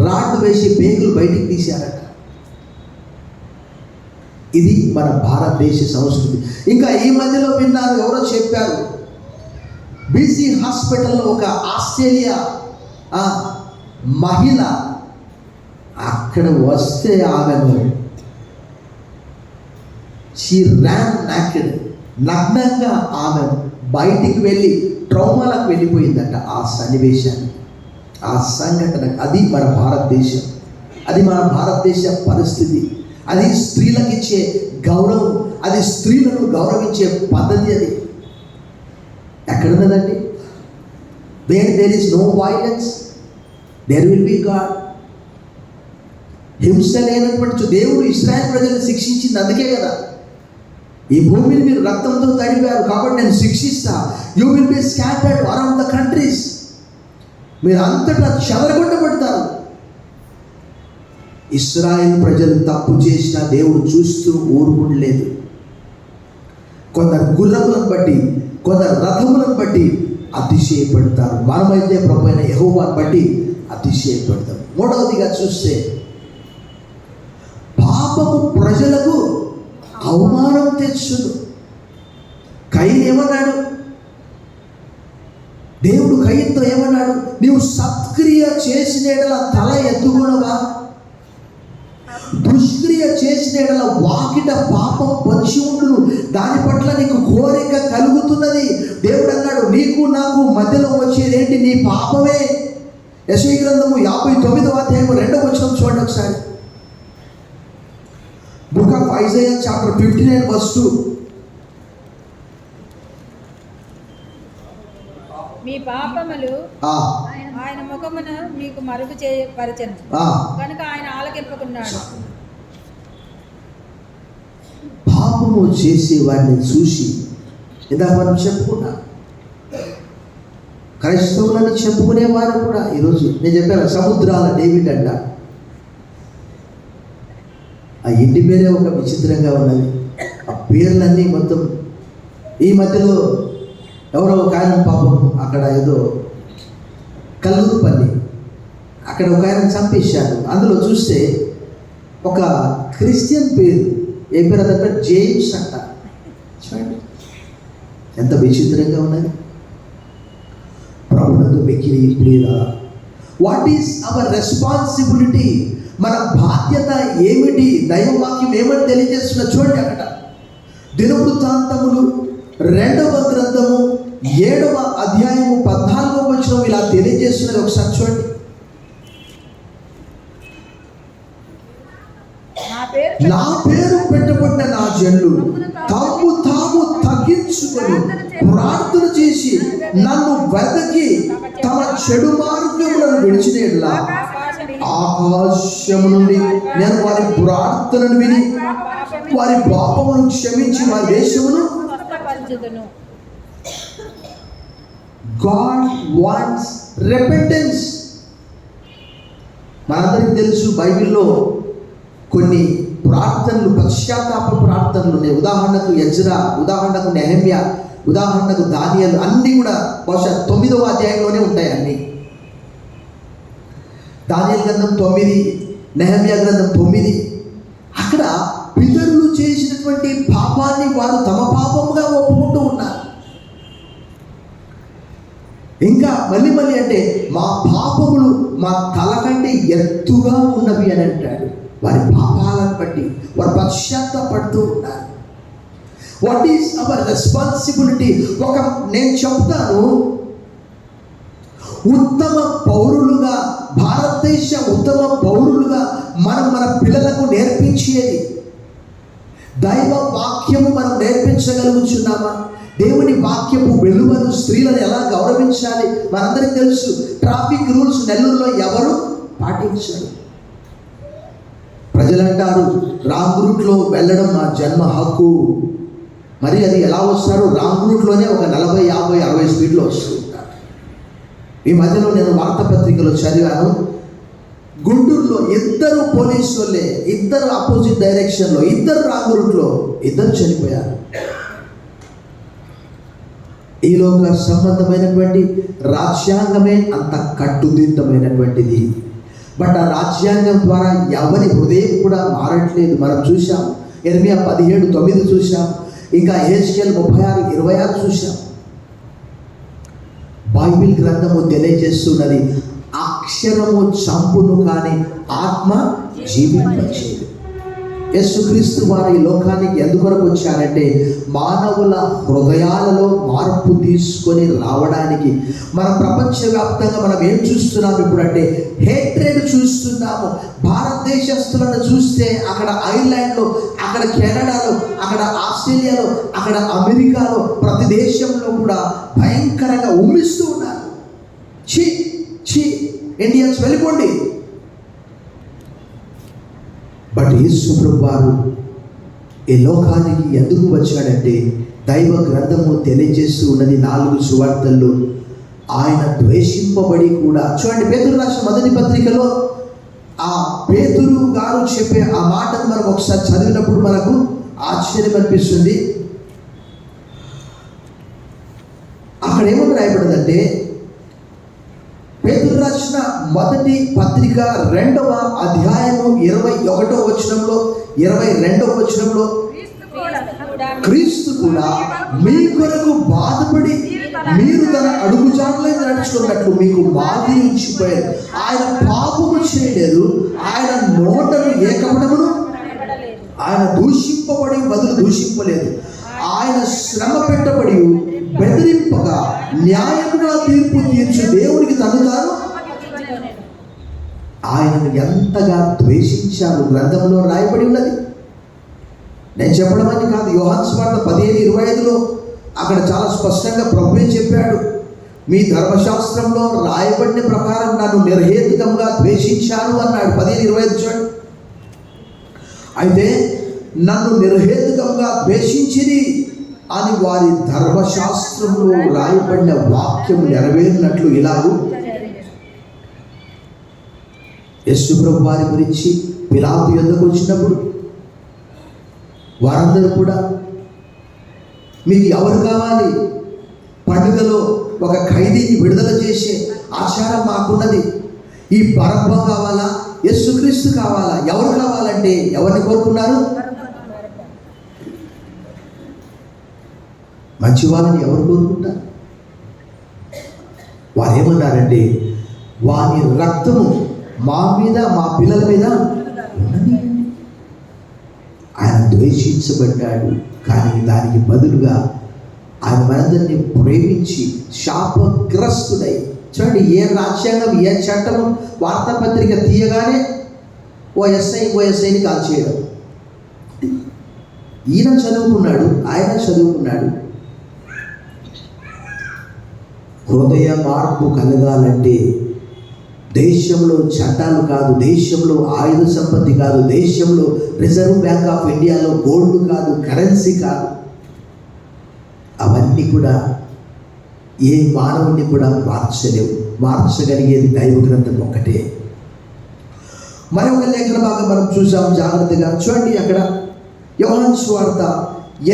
రాడ్డు వేసి పేగులు బయటికి తీశారట. ఇది మన భారతదేశ సంస్కృతి. ఇంకా ఈ మధ్యలో విన్నారు, ఎవరో చెప్పారు, బీసీ హాస్పిటల్లో ఒక ఆస్ట్రేలియా మహిళ అక్కడ వస్తే ఆమెను షీ ర్యాన్ నాకెడ్, నగ్నంగా ఆమె బయటికి వెళ్ళి ట్రౌమాలకు వెళ్ళిపోయిందట. ఆ సన్నివేశాన్ని, ఆ సంఘటన, అది మన భారతదేశం, అది మన భారతదేశ పరిస్థితి. అది స్త్రీలకు ఇచ్చే గౌరవం, అది స్త్రీలను గౌరవించే పద్ధతి. అది ఎక్కడున్నదండి? Where there is no violence there will be God. హింస లేనటువంటి దేవుడు ఇశ్రాయేలు ప్రజలను శిక్షించింది అందుకే కదా. ఈ భూమిని మీరు రక్తంతో తడిపారు కాబట్టి నేను శిక్షిస్తా. You will be scattered around the countries. మీరు అంతటా చెదరగొట్టబడతారు. ఇశ్రాయేలు ప్రజలు తప్పు చేసిన దేవుడు చూస్తూ ఊరుకుండలేదు. కొందరు గుర్రములను బట్టి, కొందరు రథములను బట్టి అతిశయపడతారు. మనమైతే ప్రభు అయిన యెహోవాను బట్టి అతిశయపడతాం. మూడవదిగా చూస్తే, పాపము ప్రజలకు అవమానం తెచ్చును. కయీను ఏమన్నాడు? దేవుడు కయీనుతో ఏమన్నాడు? నీవు సత్క్రియ చేసిన యెడల తల ఎత్తుకొనవా, దుష్క్రియ చేసిన యెడల వాకిట పాపం పొంచి ఉండును, దాని పట్ల నీకు కోరిక కలుగుతున్నది. దేవుడు అన్నాడు, నీకు నాకు మధ్యలో వచ్చేదేంటి? నీ పాపమే. యెషయా గ్రంథము 59వ అధ్యాయం 2వ వచనం చూడండి ఒకసారి. Book of Isaiah chapter 59 verse 2. మీ పాపములు ఆయన ముఖమును మీకు మరుగు చేయపరచను కనుక ఆయన ఆలకింపుకున్నాడు. పాప పాపము చేసే వారిని చూసి, ఇందాక మనం చెప్పుకున్నాం, క్రైస్తవులని చెప్పుకునేవారు కూడా ఈరోజు నేను చెప్పాను సముద్రాల డేవిడ్ అంట. ఆ ఇంటి పేరే ఒక విచిత్రంగా ఉన్నది. ఆ పేర్లన్నీ మొత్తం ఈ మధ్యలో ఎవరో ఒక ఆయన పాపం అక్కడ ఏదో కల్లూరుపల్లి అక్కడ ఒక ఆయన చంపేశారు. అందులో చూస్తే ఒక క్రిస్టియన్ పేరు, ఏ పేరు అదంటే జేమ్స్ అంట. చూడండి ఎంత విచిత్రంగా ఉన్నది. ప్రభునందు మిక్కిలి ప్రియులారా, వాట్ ఈస్ అవర్ రెస్పాన్సిబిలిటీ? మన బాధ్యత ఏమిటి? దైవవాక్యం ఏమని తెలియజేస్తున్న చూడండి. అక్కడ దినవృత్తాంతములు 2వ గ్రంథము 7వ అధ్యాయము 14వ వచనం ఇలా తెలియజేస్తున్నది. ఒకసారి చూడండి. నా పేరు పెట్టబడిన నా జనులు తాము తాము తగ్గించుకొని ప్రార్థన చేసి నన్ను వెతకి తమ చెడు మార్గములను విడిచినట్లా ఆకాశము నుండి నేను వారి ప్రార్థనను విని వారి పాపమును క్షమించి వారి దేశమును. God wants repentance. మనందరికీ తెలుసు బైబిల్లో కొన్ని ప్రార్థనలు, పశ్చాత్తాప ప్రార్థనలు ఉన్నాయి. ఉదాహరణకు ఎజ్రా, ఉదాహరణకు నెహెమ్యా, ఉదాహరణకు దానియేలు, అన్నీ కూడా బహుశా 9వ అధ్యాయంలోనే ఉంటాయి. అన్నీ దానియేలు గ్రంథం 9, నెహెమ్యా గ్రంథం 9. అక్కడ పితరులు చేసినటువంటి పాపాన్ని వారు తమ పాపముగా ఒప్పుకుంటూ ఉన్నారు. ఇంకా మళ్ళీ అంటే మా పాపములు మా తల కంటే ఎత్తుగా ఉన్నవి అని అంటాడు. వారి పాపాలను బట్టి వారు పశ్చాత్తాపడుతూ ఉన్నారు. What is our responsibility? నేను చెప్తాను, ఉత్తమ పౌరులుగా, భారతదేశ ఉత్తమ పౌరులుగా మన పిల్లలకు నేర్పించేది దైవ వాక్యము మనం నేర్పించగలుగుతున్నామా? దేవుని వాక్యపు వెలువను, స్త్రీలను ఎలా గౌరవించాలి మనందరికీ తెలుసు. ట్రాఫిక్ రూల్స్ నెల్లూరులో ఎవరు పాటించరు. ప్రజలంటారు రాంగ్ రూట్లో వెళ్ళడం మా జన్మ హక్కు. మరి అది ఎలా వస్తారు? రాంగ్ రూట్లోనే ఒక 40, 50, 60 స్పీడ్లో వస్తూ ఉంటారు. ఈ మధ్యలో నేను వార్తాపత్రికలో చదివాను, గుంటూరులో 2 పోలీసు వాళ్ళే, 2 ఆపోజిట్ డైరెక్షన్లో, 2 రాంగ్ రూట్లో 2 చనిపోయారు. ఈ లోక సంబంధమైనటువంటి రాజ్యాంగమే అంత కట్టుదిట్టమైనటువంటిది. బట్ ఆ రాజ్యాంగం ద్వారా ఎవరి హృదయం కూడా మారట్లేదు. మనం చూసాం, యెర్మీయా 17:9 చూసాం, ఇంకా యెహెజ్కేలు 36:26 చూసాం. బైబిల్ గ్రంథము తెలియజేస్తున్నది, అక్షరము చంపును కానీ ఆత్మ జీవింపచేయదు. యేసుక్రీస్తు వారు ఈ లోకానికి ఎందుకొరకు వచ్చారంటే మానవుల హృదయాలలో మార్పు తీసుకొని రావడానికి. మన ప్రపంచవ్యాప్తంగా మనం ఏం చూస్తున్నాము ఇప్పుడు అంటే హేట్రేడ్ చూస్తున్నాము. భారతదేశస్తులను చూస్తే అక్కడ ఐర్లాండ్లో, అక్కడ కెనడాలో, అక్కడ ఆస్ట్రేలియాలో, అక్కడ అమెరికాలో, ప్రతి దేశంలో కూడా భయంకరంగా ఉమ్మిస్తూ ఉన్నారు. ఛీ ఛీ ఇండియన్స్ వెళ్ళిపోండి. బట్ యేసు ప్రభువు వారు ఈ లోకానికి ఎందుకు వచ్చాడంటే దైవ గ్రంథము తెలియజేస్తూ ఉన్నది 4 సువార్తల్లో ఆయన ద్వేషింపబడి కూడా. చూడండి, పేతురు రాసిన 1వ పత్రికలో ఆ పేతురు గారు చెప్పే ఆ మాటను మనం ఒకసారి చదివినప్పుడు మనకు ఆశ్చర్యం అనిపిస్తుంది. అక్కడ ఏమని రాయబడిందంటే, పేతురు రాసిన 1వ పత్రిక 2వ అధ్యాయము 21వ వచనంలో, 22వ వచనంలో, క్రీస్తు కూడా మీ కొరకు బాధపడి మీరు తన అడుగుజాడలై నడుచుకున్నట్లు మీకు మాదిరి ఉంచిపోయారు. ఆయన పాపము చేయలేదు, ఆయన నోటను ఏ కపటమును, ఆయన దూషింపబడి బదులు దూషింపలేదు, ఆయన శ్రమ పెట్టబడి బెదిరింపగా న్యాయముగా తీర్పు తీర్చు దేవునికి తను తాను ఆయనను ఎంతగా ద్వేషించారు గ్రంథంలో రాయబడి ఉన్నది. నేను చెప్పడం అని కాదు, యోహాను సువార్త 15:25లో అక్కడ చాలా స్పష్టంగా ప్రభువే చెప్పాడు, మీ ధర్మశాస్త్రంలో రాయబడిన ప్రకారం నన్ను నిర్హేతుకంగా ద్వేషించారు అన్నాడు. 15:25 చూడండి. అయితే నన్ను నిర్హేతుకంగా ద్వేషించిరి అని వారి ధర్మశాస్త్రంలో రాయబడిన వాక్యం నెరవేరినట్లు ఇలాగూ యేసు ప్రభు వారి గురించి పిలాతు యొద్దకు వచ్చినప్పుడు వారందరూ కూడా మీకు ఎవరు కావాలి, పండుగలో ఒక ఖైదీని విడుదల చేసే ఆచారం మాకున్నది, ఈ బరబ్బా కావాలా యేసుక్రీస్తు కావాలా, ఎవరు కావాలంటే ఎవరిని కోరుకున్నారు? మంచి వాళ్ళని ఎవరు కోరుకుంటారు? వారు ఏమన్నారంటే వాని రక్తము మా మీద మా పిల్లల మీద ఉన్నది. ఆయన ద్వేషించబడ్డాడు, కానీ దానికి బదులుగా ఆయన మనందరినీ ప్రేమించి శాపగ్రస్తుడై, చూడండి ఏ రాజ్యాంగం ఏ చట్టం వార్తాపత్రిక తీయగానే ఓ ఎస్ఐని కాల్ చేయడం. ఈయన చదువుకున్నాడు, ఆయన చదువుకున్నాడు. హృదయ మార్పు కలగాలంటే దేశంలో చట్టాలు కాదు, దేశంలో ఆయుధ సంపత్తి కాదు, దేశంలో రిజర్వ్ బ్యాంక్ ఆఫ్ ఇండియాలో గోల్డ్ కాదు, కరెన్సీ కాదు, అవన్నీ కూడా ఏ మానవుని కూడా మార్చలేవు. మార్చగలిగేది దైవ గ్రంథం ఒక్కటే. మరొక లేఖన భాగం మనం చూసాం జాగ్రత్తగా చూడండి. అక్కడ యోహాను సువార్త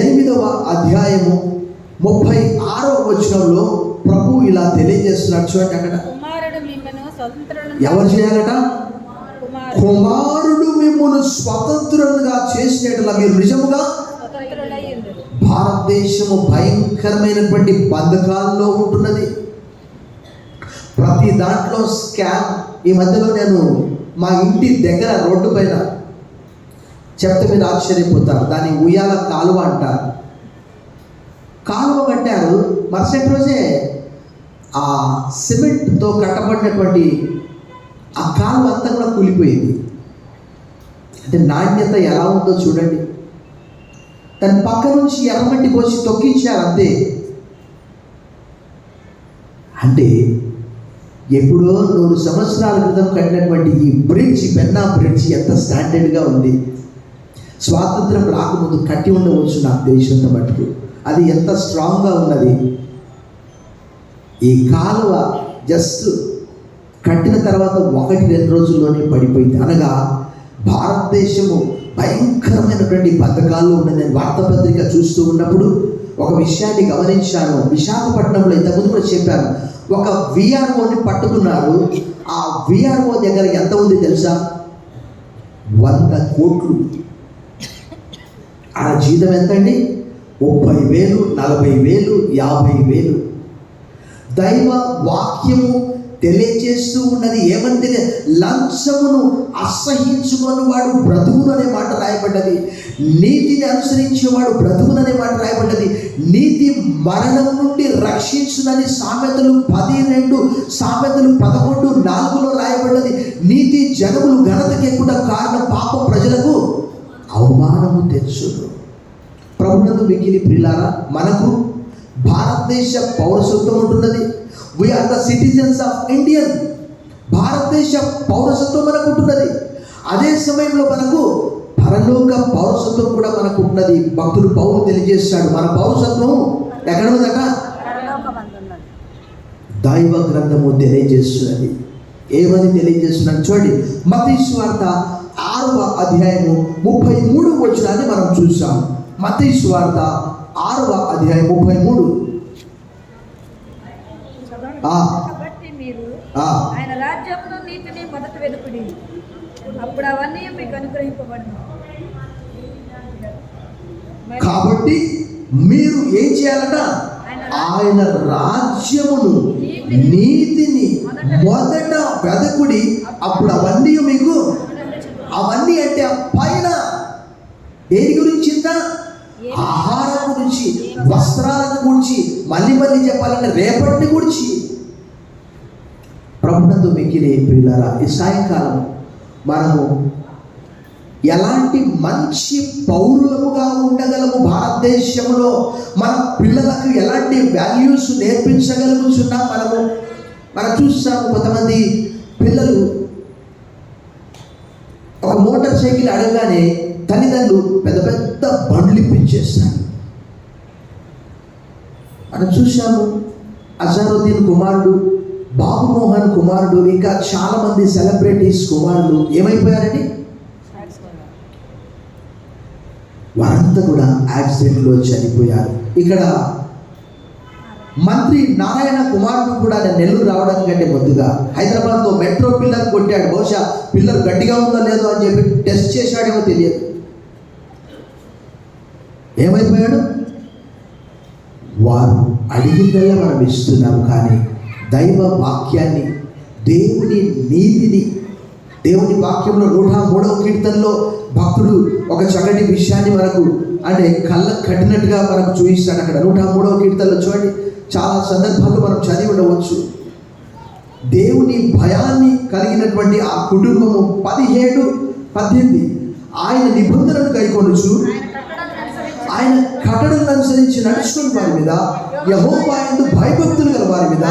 8వ అధ్యాయము 36వ వచనంలో ప్రభు ఇలా తెలియజేస్తున్నాడు. చూడండి అక్కడ ఎవరు చేయాలట? కుమారుడు మిమ్మును స్వతంత్రులుగా చేసినట్లా మీరు నిజముగా. భారతదేశము భయంకరమైనటువంటి బంధకాల్లో ఉంటున్నది. ప్రతి దాంట్లో స్కామ్. ఈ మధ్యలో నేను మా ఇంటి దగ్గర రోడ్డు పైన చెప్తే మీరు ఆశ్చర్యపోతారు, దాన్ని ఉయ్యాల కాలువ అంటారు. కాలువ కట్టారు, మరుసటి రోజే ఆ సిమెంట్తో కట్టబడినటువంటి ఆ కాలువ అంతా కూడా కూలిపోయింది. అంటే నాణ్యత ఎలా ఉందో చూడండి. దాని పక్క నుంచి ఎర్రమట్టి పోసి తొక్కించారు అంతే. అంటే ఎప్పుడో 100 సంవత్సరాల క్రితం కట్టినటువంటి ఈ బ్రిడ్జ్, పెన్నా బ్రిడ్జ్ ఎంత స్టాండర్డ్గా ఉంది. స్వాతంత్రం రాకముందు కట్టి ఉండవచ్చు నాకు దేశంతో మటుకు. అది ఎంత స్ట్రాంగ్గా ఉన్నది. ఈ కాలువ జస్ట్ కట్టిన తర్వాత 1-2 రోజుల్లోనే పడిపోయింది. అనగా భారతదేశము భయంకరమైనటువంటి బతకాల్లో ఉన్నది. నేను వార్తాపత్రిక చూస్తూ ఉన్నప్పుడు ఒక విషయాన్ని గమనించాను. విశాఖపట్నంలో ఇంతకుముందు కూడా చెప్పాను, ఒక విఆర్ఓని పట్టుకున్నారు. ఆ విఆర్ఓ దగ్గర ఎంత ఉంది తెలుసా? 100 కోట్లు. ఆ జీతం ఎంతండి? 30,000, 40,000, 50,000. దైవ వాక్యము తెలియజేస్తూ ఉన్నది ఏమంటే లంచమును అసహించుకొని వాడు బ్రతుకును అనే మాట రాయబడ్డది. నీతిని అనుసరించేవాడు బ్రతుకును అనే మాట రాయబడ్డది. నీతి మరణం నుండి రక్షించునని సామెతలు 10:2, సామెతలు 11:4 రాయబడ్డది. నీతి జనములు ఘనతకి ఎక్కువ కారణం పాప ప్రజలకు అవమానము తెచ్చును. ప్రభునందు మిగిలి ప్రియులారా, మనకు భారతదేశ పౌరసత్వం ఉంటున్నది. We are the citizens of Indian. భారతదేశ పౌరసత్వం మనకు ఉంటున్నది. అదే సమయంలో మనకు పరలోక పౌరసత్వం కూడా మనకు ఉన్నది. భక్తుడు పౌలు తెలియజేస్తాడు, మన పౌరసత్వం ఎక్కడ ఉందట? దైవ గ్రంథము తెలియజేస్తున్నది. ఏమని తెలియజేస్తున్నాడు చూడండి. మత్తయి సువార్త 6వ అధ్యాయము 33వ వచనాన్ని మనం చూసాం. మత్తయి సువార్త 6వ అధ్యాయం 33. కాబట్టి మీరు ఆయన రాజ్యమును నీతిని మొదట వెతుకుడి, అప్పుడు అవన్నీ మీకు అనుగ్రహింపబడును. కాబట్టి మీరు ఏం చేయాలట? ఆయన రాజ్యమును నీతిని మొదట వెదకుడి, అప్పుడు అవన్నీ మీకు. అవన్నీ అంటే పైన దేని గురించి? ఆహారం గురించి, వస్త్రాలను గురించి, మళ్ళీ చెప్పాలంటే రేపటిని గురించి. ప్రభునందు మిగిలి ప్రియులారా, ఈ సాయంకాలం మనము ఎలాంటి మంచి పౌరులముగా ఉండగలము, భారతదేశంలో మన పిల్లలకు ఎలాంటి వాల్యూస్ నేర్పించగలుగుతున్నాం మనం చూస్తాము. కొంతమంది పిల్లలు ఒక మోటార్ సైకిల్ అడగగానే తల్లిదండ్రులు పెద్ద పెద్ద బండ్లు ఇప్పించేస్తారు. మనం చూసాము అజారుద్దీన్ కుమారుడు, బాబు మోహన్ కుమారుడు, ఇంకా చాలామంది సెలబ్రిటీస్ కుమారులు ఏమైపోయారని వారంతా కూడా యాక్సిడెంట్లో చనిపోయారు. ఇక్కడ మంత్రి నారాయణ కుమారుడు కూడా నెల్లూరు రావడం కంటే ముందుగా హైదరాబాద్లో మెట్రో పిల్లర్ కొట్టాడు. బహుశా పిల్లర్ గట్టిగా ఉందో లేదో అని చెప్పి టెస్ట్ చేశాడేమో తెలియదు. ఏమైపోయాడు? వారు అడిగిందల్లా మనం ఇస్తున్నాం, కానీ దైవ వాక్యాన్ని, దేవుని నీతిని, దేవుని వాక్యంలో 103వ కీర్తనలో భక్తుడు ఒక చక్కటి విషయాన్ని మనకు అంటే కళ్ళ కట్టినట్టుగా మనకు చూపిస్తాడు. అక్కడ 103వ కీర్తనలో చూడండి, చాలా సందర్భాల్లో మనం చదివి ఉండవచ్చు. దేవుని భయాన్ని కలిగినటువంటి ఆ కుటుంబము 17, 18 ఆయన నిబంధనను కైకొనుచు ఆయన కట్టడలను అనుసరించి నడుచుకున్న వారి మీద, యెహోవా యందు భయభక్తులు గల వారి మీద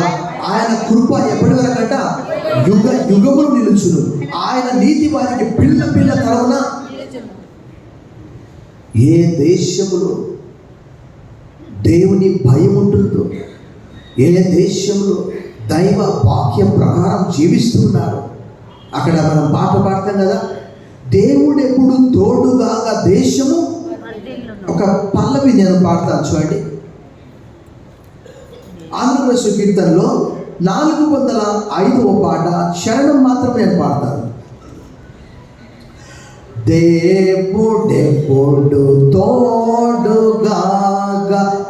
ఆయన కృప ఎప్పటి వరకట యుగ యుగములు నిలుచును. ఆయన నీతి వారికి పిల్ల పిల్ల తరమున. ఏ దేశములో దేవుని భయం ఉంటుందో, ఏ దేశంలో దైవ వాక్యం ప్రకారం జీవిస్తున్నారు, అక్కడ మనం పాట పాడతాం కదా, దేవుడు ఎప్పుడు తోడుగా దేశము. ఒక పల్లవి నేను పాడతాను చూడండి. ఆంధ్రప్రదేశ్ కీర్తనలో 405వ పాట శరణం మాత్రం నేను పాడతాను. దేవుడెప్పుడు తోడుగా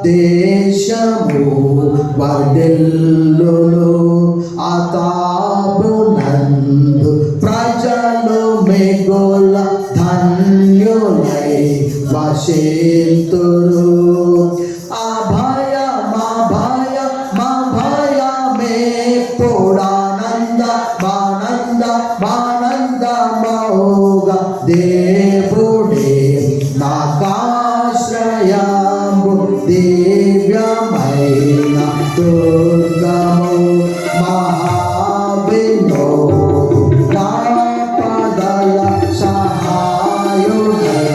దేశము వర్ధిల్లును, అతాబునందు ప్రజలు మిగుల ధన్యులై వశింతురు. దేవుడే నాకాశ్రయము, దివ్యమైన దుర్గము, మహావినోదు కాపదల సహాయుడై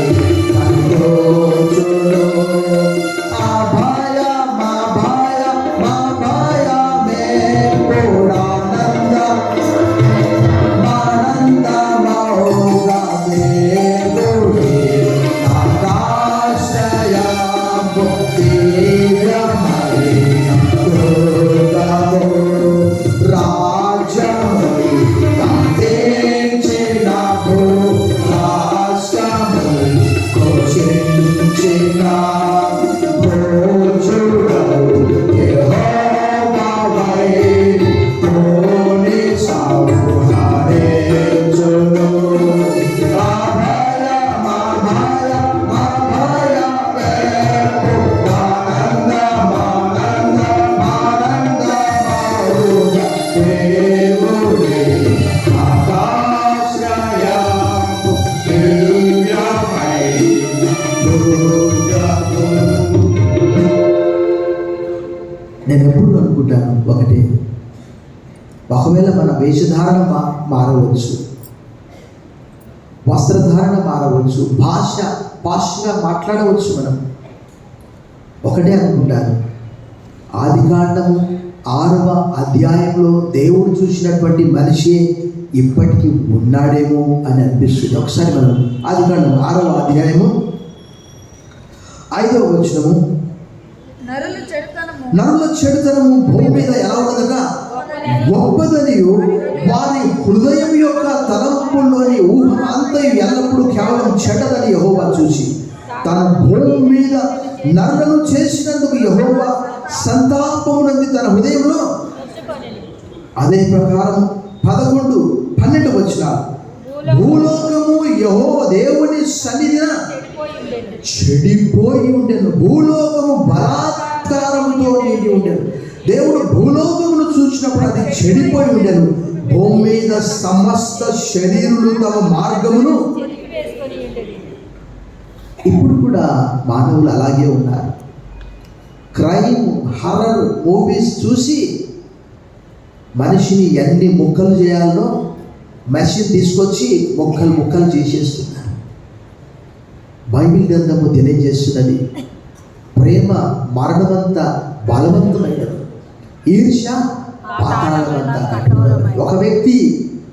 కందోచును. అభయమే పూర్ణానంద ఆనందమౌగా దేవుడే నాకాశ్రయము, దివ్యమైన దుర్గము, రాజ్యములు కట్టించిన భూరాష్ట్రములు ఘోషించిన భోజుడవు యెహోవావై తోని సంహరించును. నేను ఎప్పుడు అనుకుంటాను ఒకటి, ఒకవేళ మన వేషధారణ మారవచ్చు, వస్త్రధారణ మారవచ్చు, భాషగా మాట్లాడవచ్చు, మనం ఒకటే అనుకుంటాను, ఆదికాండము 6వ అధ్యాయంలో దేవుడు చూసినటువంటి మనిషి ఇప్పటికీ ఉన్నాడేమో అని అనిపిస్తుంది. ఒకసారి మనం ఆదికాండం 6వ అధ్యాయము 5వ వచనము, నరుల చెడుతనము భూమి మీద ఎలా ఉన్నదట గొప్పదనియు, వారి హృదయం యొక్క తలంపుల్లోని ఊహ అంతయు ఎల్లప్పుడూ కేవలం చెడ్డదని యెహోవా చూసి తన భూమి మీద నరులను చేసినందుకు యెహోవా సంతాపమునంది తన హృదయంలో. అదే ప్రకారం 11, 12 వచనాలు, భూలోకము యెహోవా దేవుని సన్నిధిన చెడిపోయి ఉండెను, భూలోకము బలాత్కారముతో నిండి ఉండెను. దేవుడు భూలోకమును చూసినప్పుడు అది చెడిపోయి ఉండెను, భూమి మీద సమస్త శరీరులు తమ మార్గమును. ఇప్పుడు కూడా మానవులు అలాగే ఉన్నారు. క్రైమ్, హర్రర్ మూవీస్ చూసి మనిషిని ఎన్ని ముక్కలు చేయాలనో మెషిన్ తీసుకొచ్చి ముక్కలు చేసేస్తున్నారు. బైబిల్ గ్రంథము తెలియజేస్తున్నది, ప్రేమ మరణమంత బలవంతమైనది, ఈర్ష్య పాతాళమంత కఠోరమైనది. ఒక వ్యక్తి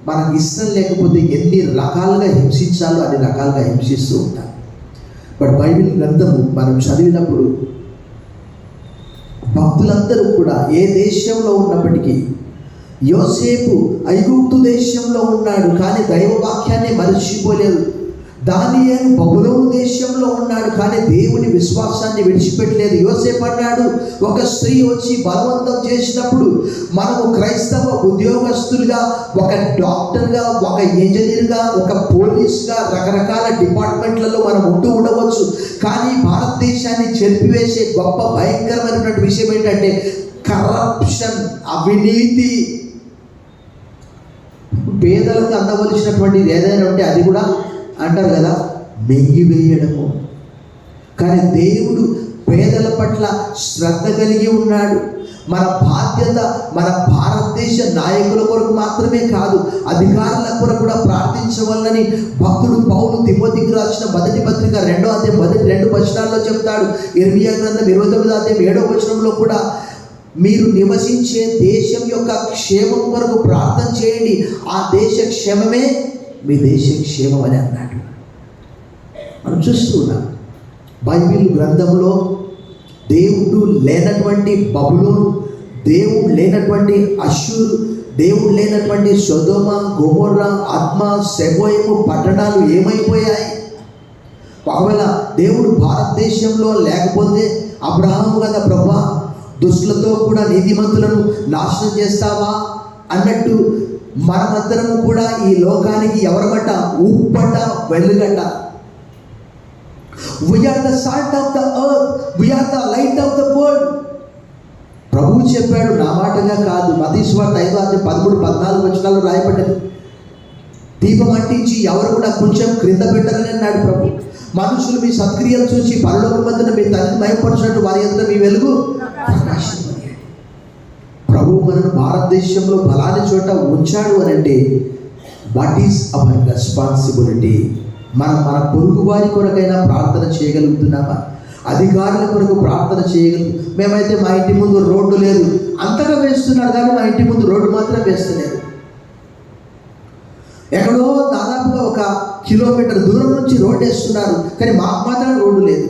మనకు ఇష్టం లేకపోతే ఎన్ని రకాలుగా హింసించాలో అన్ని రకాలుగా హింసిస్తూ ఉంటాం. బట్ బైబిల్ గ్రంథము మనం చదివినప్పుడు భక్తులందరూ కూడా ఏ దేశంలో ఉన్నప్పటికీ, యోసేపు ఐగుప్తు దేశంలో ఉన్నాడు కానీ దైవ వాక్యాన్ని మరచిపోలేదు. దానియేలు బబులోను దేశంలో ఉన్నాడు కానీ దేవుని విశ్వాసాన్ని విడిచిపెట్టలేదు. యోసేపు అన్నాడు, ఒక స్త్రీ వచ్చి బలవంతం చేసినప్పుడు మనము క్రైస్తవ ఉద్యోగస్తులుగా, ఒక డాక్టర్గా, ఒక ఇంజనీర్గా, ఒక పోలీస్గా, రకరకాల డిపార్ట్మెంట్లలో మనం ఉంటూ ఉండవచ్చు. కానీ భారతదేశాన్ని చెరిపివేసే గొప్ప భయంకరమైనటువంటి విషయం ఏంటంటే కరప్షన్, అవినీతి. పేదలకు అందవలసినటువంటిది ఏదైనా ఉంటే అది కూడా అంటారు కదా, మింగివేయడము. కానీ దేవుడు పేదల పట్ల శ్రద్ధ కలిగి ఉన్నాడు. మన బాధ్యత మన భారతదేశ నాయకుల కొరకు మాత్రమే కాదు, అధికారుల కొరకు కూడా ప్రార్థించవలని భక్తుడు పౌలు తిమోతికి రాసిన మొదటి పత్రిక 2వ అధ్యాయం మొదటి 2 వచనాల్లో చెప్తాడు. ఇర్మియా గ్రంథం 29వ అధ్యాయం 7వ వచనంలో కూడా మీరు నివసించే దేశం యొక్క క్షేమం కొరకు ప్రార్థన చేయండి, ఆ దేశ క్షేమమే మీ దేశ క్షేమం అని అన్నాడు. మనం చూస్తూ ఉన్నాం బైబిల్ గ్రంథంలో దేవుడు లేనటువంటి బబులోను, దేవుడు లేనటువంటి అష్షూరు, దేవుడు లేనటువంటి సొదొమ, గొమొర్రా, అద్మా, సెబోయిము పట్టణాలు ఏమైపోయాయి? ఒకవేళ దేవుడు భారతదేశంలో లేకపోతే అబ్రహాము కదా ప్రభా దుష్టులతో కూడా నీతిమంతులను నాశనం చేస్తావా అన్నట్టు మనమందరము కూడా ఈ లోకానికి ఎవరమట? ఉప్పట, వెలుగట. We are the salt of the earth, we are the light of the world. ప్రభువు చెప్పాడు, నా మాటగా కాదు, మత్తయి సువార్త 5వ అధ్యాయం 13-14 వచనాల్లో రాయబడ్డది. దీపం అంటించి ఎవరు కూడా కొంచెం క్రింద పెట్టాలని అన్నాడు ప్రభు. మనుషులు మీ సత్క్రియలు చూసి పరలోకమందున మీ తండ్రిని మహిమపరచినట్టు వారి యందు మీ వెలుగు ప్రకాశింపనియండి. ప్రభు మనను భారతదేశంలో ఫలాని చోట ఉంచాడు అని అంటే వాట్ ఈస్ అవర్ రెస్పాన్సిబిలిటీ? మనం మన పొరుగు వారి కొరకైనా ప్రార్థన చేయగలుగుతున్నామా? అధికారుల కొరకు ప్రార్థన చేయగలుగు. మేమైతే మా ఇంటి ముందు రోడ్డు లేదు, అంతగా వేస్తున్నారు కానీ మా ఇంటి ముందు రోడ్డు మాత్రం వేస్తలేదు. ఎక్కడో దాదాపుగా 1 కిలోమీటర్ దూరం నుంచి రోడ్డు వేస్తున్నారు కానీ మాకు మాత్రం రోడ్డు లేదు.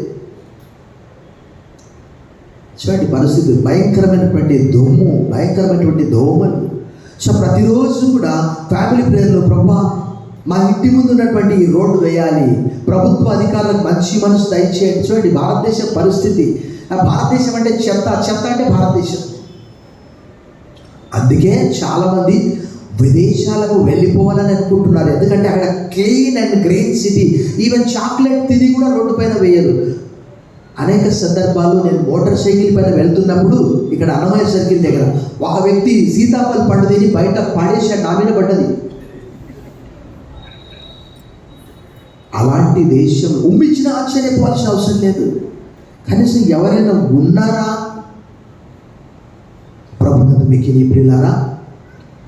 చూడండి పరిస్థితి, భయంకరమైనటువంటి దొమ్ము, భయంకరమైనటువంటి దోమలు. సో ప్రతిరోజు కూడా ఫ్యామిలీ ప్రేయర్లో ప్రభా మా ఇంటి ముందు ఉన్నటువంటి ఈ రోడ్డు వేయాలి, ప్రభుత్వ అధికారులకు మంచి మనసు దయచేయండి. చూడండి భారతదేశం పరిస్థితి. భారతదేశం అంటే చెత్త, చెత్త అంటే భారతదేశం. అందుకే చాలామంది విదేశాలకు వెళ్ళిపోవాలని అనుకుంటున్నారు. ఎందుకంటే అక్కడ clean and green city. Even chocolate తిని కూడా రోడ్డు పైన వేయరు. అనేక సందర్భాల్లో నేను మోటార్ సైకిల్ పైన వెళ్తున్నప్పుడు ఇక్కడ అన్నమయ్య సర్కిల్ దగ్గర ఒక వ్యక్తి సీతాఫల్ పండు తిని బయట పడేసి నా మీద పడ్డది. అలాంటి దేశం ఉమ్మించిన ఆశ్చర్యపోవాల్సిన అవసరం లేదు. కనీసం ఎవరైనా ఉన్నారా? ప్రభునందు మిక్కిలి ప్రియులారా,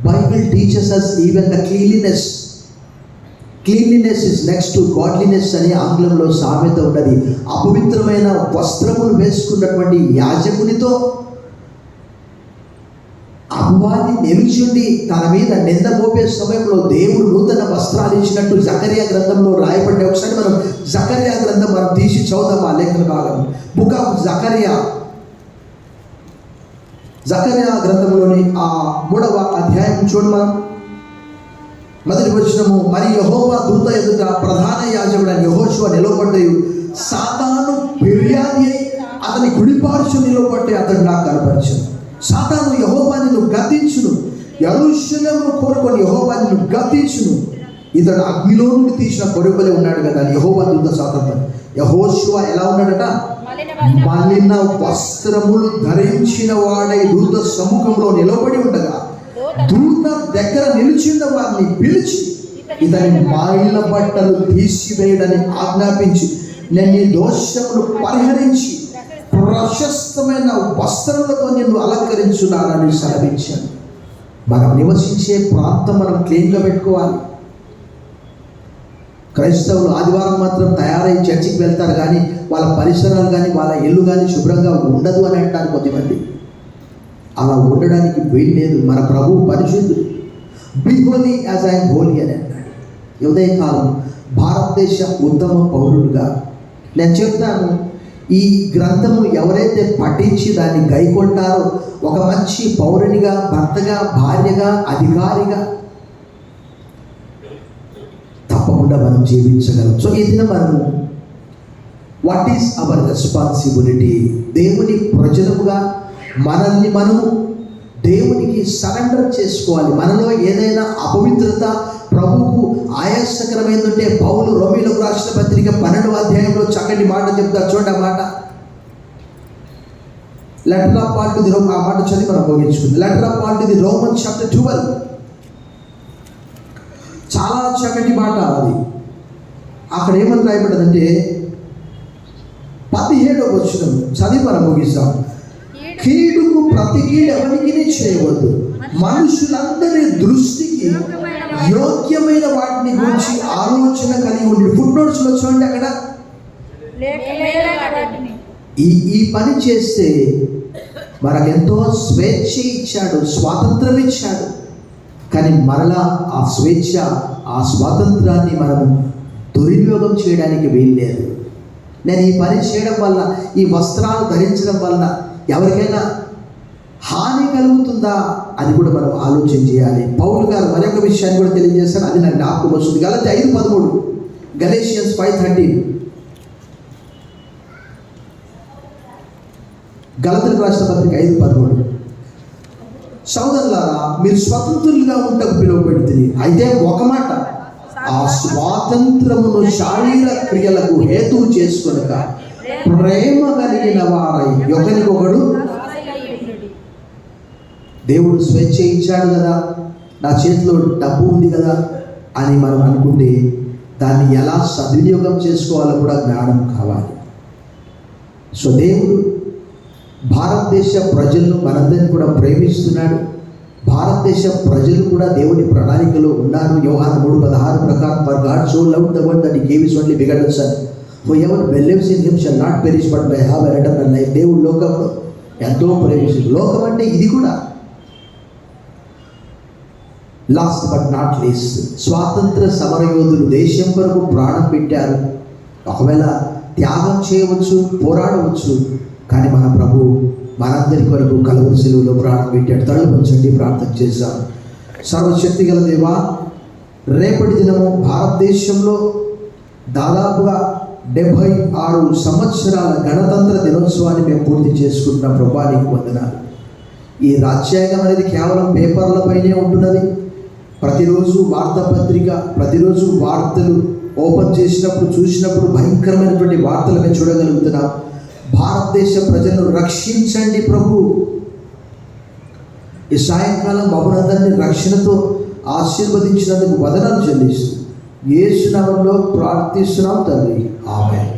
Bible teachers us even the cleanliness is next to godliness అని ఆంగ్లంలో సామెత ఉన్నది. అపవిత్రమైన వస్త్రములు వేసుకున్నటువంటి యాజకునితో అపవాది నిలిచుండి తన మీద నింద మోపే సమయంలో దేవుడు నూతన వస్త్రాలు ఇచ్చినట్టు జకర్యా గ్రంథంలో రాయబడ్డే. ఒకసారి మనం జకర్యా గ్రంథం మనం తీసి చదువుదాం. ఆ లేఖన భాగం బుక్ ఆఫ్ జకర్యా గ్రంథంలోని ఆ 3వ అధ్యాయం చూడండి. మనం మొదటి వచనము, మరి యెహోవా దూత ఎదుట ప్రధాన యాజకుడైన యెహోషువ నిలవబడ్డయు సాతాను ఫిర్యాది అయి అతని కుడిపార్శ్వ నిలవబట్టి అతడు నాకు కనపరచును. సాతాను యెహోవా నిన్ను గద్దించును, యెరూషలేమును కోరుకొని యెహోవా నిన్ను గద్దించును, ఇతడు అగ్నిలో నుండి తీసిన కొడుకులే ఉన్నాడు కదా అని యెహోవా దూత సాతాను. యెహోషువ ఎలా ఉన్నాడట? మలిన వస్త్రములు ధరించిన వాడై దూత సముఖంలో నిలబడి ఉండగా దూత దగ్గర నిలిచిన వారిని పిలిచి ఇతని మాయిల బట్టలు తీసివేయడని ఆజ్ఞాపించి నేను నీ దోషములు పరిహరించి ప్రశస్తమైన వస్త్రములతో నిన్ను అలంకరించున్నానని సెలవించాను. మనం నివసించే ప్రాంతం మనం క్లీన్గా పెట్టుకోవాలి. క్రైస్తవులు ఆదివారం మాత్రం తయారై చర్చికి వెళ్తారు, కానీ వాళ్ళ పరిసరాలు కానీ వాళ్ళ ఇల్లు కానీ శుభ్రంగా ఉండదు అని అంటారు కొద్దిమంది. అలా ఉండడానికి వీలు లేదు. మన ప్రభు పరిశుద్ధుడు. Be holy as I holy అని అన్నాడు. ఉదయకాలం భారతదేశ ఉత్తమ పౌరుడుగా నేను చెప్తాను, ఈ గ్రంథము ఎవరైతే పఠించి దాన్ని గైకొంటారో ఒక మంచి పౌరునిగా, భర్తగా, భార్యగా, అధికారిగా తప్పకుండా మనం జీవించగలం. సో ఈ దినం మనము వాట్ ఈస్ అవర్ రెస్పాన్సిబిలిటీ, దేవుని ప్రజలముగా మనల్ని మనము దేవునికి సరెండర్ చేసుకోవాలి. మనలో ఏదైనా అపవిత్రత ప్రభువుకు ఆయాసకరమైందంటే పౌలు రోమీయులకు రాసిన పత్రిక 12వ అధ్యాయంలో చక్కటి మాట చెప్తారు. చూడండి ఆ మాట, letter of Paul to the Rome, ఆ మాట చదివి మనం ముగించుకుంది. Letter of Paul to the Roman chapter 12, చాలా చక్కటి మాట అది. అక్కడ ఏమని రాయబడ్డదంటే 17వ వచనం చదివి మనం ముగిస్తాం. కీడుకు ప్రతి కీడు ఎవరికి చేయవద్దు, మనుషులందరి దృష్టికి యోగ్యమైన వాటిని గురించి ఆలోచన కలిగి ఉండి. ఫుట్ నోట్స్లో చూడండి, అక్కడ ఈ పని చేస్తే మనకెంతో స్వేచ్ఛ ఇచ్చాడు, స్వాతంత్రం ఇచ్చాడు. కానీ మరలా ఆ స్వేచ్ఛ, ఆ స్వాతంత్రాన్ని మనము దుర్వినియోగం చేయడానికి వీల్లేదు. నేను ఈ పని చేయడం వల్ల, ఈ వస్త్రాలు ధరించడం వల్ల ఎవరికైనా హాని కలుగుతుందా అది కూడా మనం ఆలోచన చేయాలి. పౌలు గారు మరొక విషయాన్ని కూడా తెలియజేస్తారు, అది నాకు జ్ఞాపకం వస్తుంది. గలతీ 5:13, గలేషియన్స్ 5:13, గలతీయులకు రాసిన పత్రిక 5:13. సోదరులారా, మీరు స్వతంత్రులుగా ఉండకు పిలువబడింది. అయితే ఒక మాట, ఆ స్వాతంత్రమును శారీర క్రియలకు హేతువు చేసుకొనక ప్రేమ కలిగిన వారై ఒకరికొకడు. దేవుడు స్వేచ్ఛ ఇచ్చాడు కదా, నా చేతిలో డబ్బు ఉంది కదా అని మనం అనుకుంటే దాన్ని ఎలా సద్వినియోగం చేసుకోవాలో కూడా జ్ఞానం కావాలి. సో దేవుడు భారతదేశ ప్రజలను మనందరినీ కూడా ప్రేమిస్తున్నాడు. భారతదేశ ప్రజలు కూడా దేవుని ప్రణాళికలో ఉన్నారు. యోహాను 3:16 ప్రకారం, for God so loved the world that he gave his only begotten son, whoever believes in him shall not perish but may have eternal life. దేవుడు లోకంలో ఎంతో ప్రేమించాడు. లోకం అంటే ఇది కూడా. లాస్ట్ బట్ నాట్ లీస్ట్, స్వాతంత్ర సమరయోధులు దేశం వరకు ప్రాణం పెట్టారు. ఒకవేళ త్యాగం చేయవచ్చు, పోరాడవచ్చు, కానీ మన ప్రభు మనందరి కొరకు కలువరి శిలువలో ప్రాణం పెట్టాడు. తల వంచండి, ప్రార్థన చేశాం. సర్వశక్తి గల దేవా, రేపటి దినము భారతదేశంలో దాదాపుగా 76 సంవత్సరాల గణతంత్ర దినోత్సవాన్ని మేము పూర్తి చేసుకుంటున్నాం. ప్రభా నీకు వందనాలు. ఈ రాజ్యాంగం అనేది కేవలం పేపర్లపైనే ఉంటున్నది. ప్రతిరోజు వార్తాపత్రిక, ప్రతిరోజు వార్తలు ఓపెన్ చేసినప్పుడు, చూసినప్పుడు భయంకరమైనటువంటి వార్తలు మేము చూడగలుగుతున్నాం. భారతదేశ ప్రజలను రక్షించండి ప్రభు. ఈ సాయంకాలం మమ్మల్ని రక్షణతో ఆశీర్వదించినందుకు వందనాలు చెల్లిస్తూ యేసు నామములో ప్రార్థిస్తున్నాం తండ్రి, ఆమేన్.